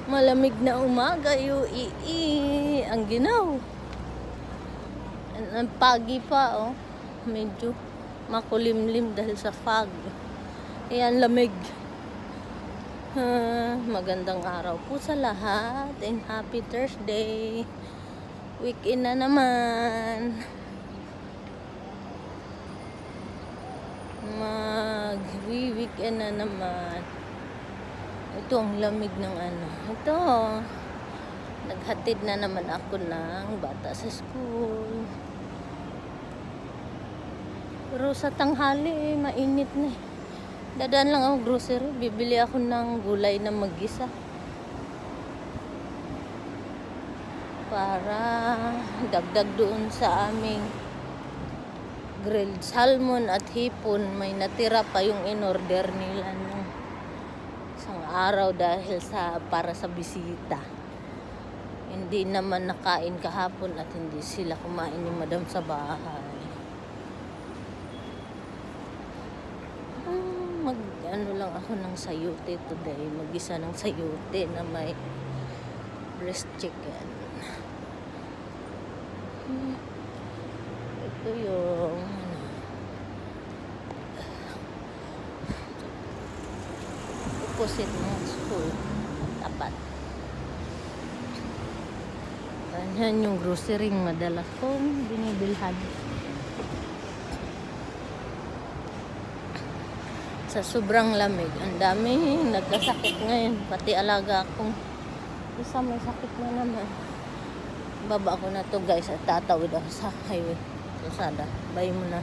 Malamig na umaga, ang ginaw. Ang pagi pa, oh. Medyo makulimlim dahil sa fog. Ayan, lamig. Magandang araw po sa lahat and happy Thursday. Weekend na naman. Weekend na naman. Ito ang lamig ng ano. Ito. Naghatid na naman ako ng bata sa school. Pero sa tanghali, mainit na eh. Dadaan lang ako grocery. Bibili ako ng gulay na mag-isa. Para dagdag doon sa aming grilled salmon at hipon. May natira pa yung in-order nila ng isang araw dahil para sa bisita. Hindi naman nakain kahapon at hindi sila kumain ni madam sa bahay. Ano lang ako ng sayote today. Mag-isa ng sayote na may breast chicken. Ito yung opposite ng school. Tapat. Yan yung grocery madalas kong binibilhan. Sa sobrang lamig, ang dami nagkasakit ngayon. Pati alaga akong isa may sakit na naman. Baba ko na to guys at tatawid ako sa highway. Kalsada. Bye muna.